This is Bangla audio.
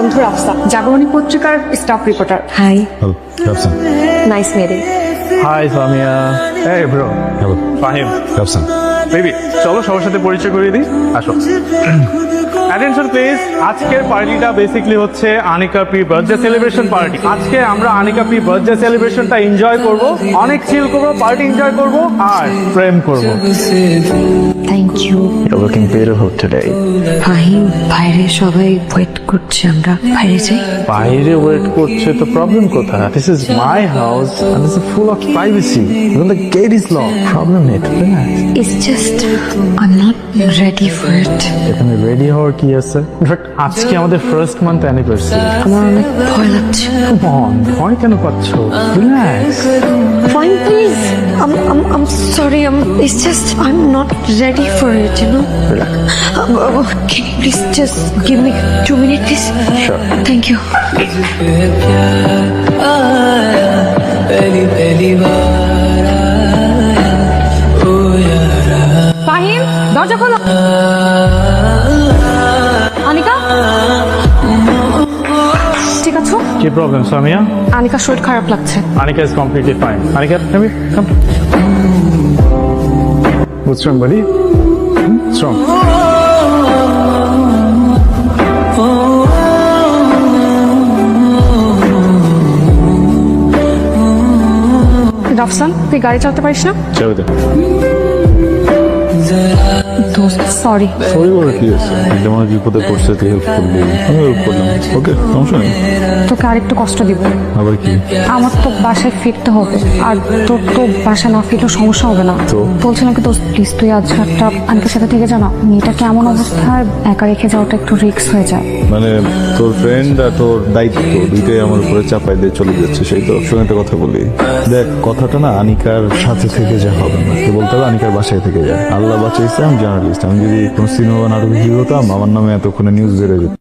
বন্ধু রাফসা, জাগরণী পত্রিকার staff reporter. Hi. Hello Rafsan. Nice মেরে। হাই সামিয়া। এই bro. Hello Fahim. Rafsan. Baby চলো সবার সাথে পরিচয় করিয়ে দিই, আসো। অ্যাটেনশন প্লিজ, আজকের পার্টিটা বেসিক্যালি হচ্ছে Anika pre birthday celebration party. আজকে আমরা আনিকা প্রি বার্থডে সেলিব্রেশনটা এনজয় করব, অনেক চিল করব, পার্টি এনজয় করব আর প্রেম করব। Thank you. You're looking beautiful today. Fahim, বাইরে সবাই ওয়েট করছে, আমরা বাইরে যাই। বাইরে ওয়েট করছে তো প্রবলেম কোথায়? This is my house and this is full of privacy. Even the gate is locked. Problem নেই, relax. It's just I'm not ready for it. এখানে রেডি হওয়ার কি আছে? ইনফ্যাক্ট আজকে আমাদের ফার্স্ট মান্থ অ্যানিভার্সারি। আমার অনেক ভয় লাগছে। ভয় কেন পাচ্ছ? Relax. Fine, please. I'm sorry. It's just I'm not ready for it. You know. Can you please just give me 2 minutes, please? Sure. Thank you. Fahim, দরজা খোলো। আনিকা, ঠিক আছো? কি প্রবলেম সামিয়া? আনিকার শরীর খারাপ লাগছে। Anika is completely fine. Anika, come here. Come. What's wrong, buddy? What's wrong? Rafsan, তুই গাড়ি চালাতে পারিস না? চাবি দে। দোস্ত, সরি। সরি বলে কি আছে? যেমন বিপদে পড়ছে তুই হেল্প করবি, আমি হেল্প করলাম। ওকে, সমস্যা নেই। তোকে আরেকটু কষ্ট দিব। আবার কি? আমার তো বাসায় ফিরতে হবে, আর তোর তো বাসা না ফিরলেও সমস্যা হবে না। তো? বলছিলাম কি দোস্ত, প্লিজ তুই আজ রাতটা আনিকার সাথে থেকে জানা। মেয়েটা কেমন অবস্থায় একা রেখে যাওয়াটা একটু রিস্ক হয়ে যায়। মানে তোর ফ্রেন্ড আর তোর দায়িত্ব দুইটাই আমার উপরে চাপাই দিয়ে চলে যাচ্ছে, সেই তো। শোন একটা কথা বলি, দেখ কথাটা না আনিকার সাথে থেকে যা হবে না, তুই বলতে হবে আনিকার বাসায় থেকে যায়। আল্লাহ বাঁচাইছে, আমি জার্নালিস্ট, আমি যদি কোনো সিনেমা নাটকে হিরো হতাম আমার নামে এতক্ষণে নিউজ বেরোয় যেত।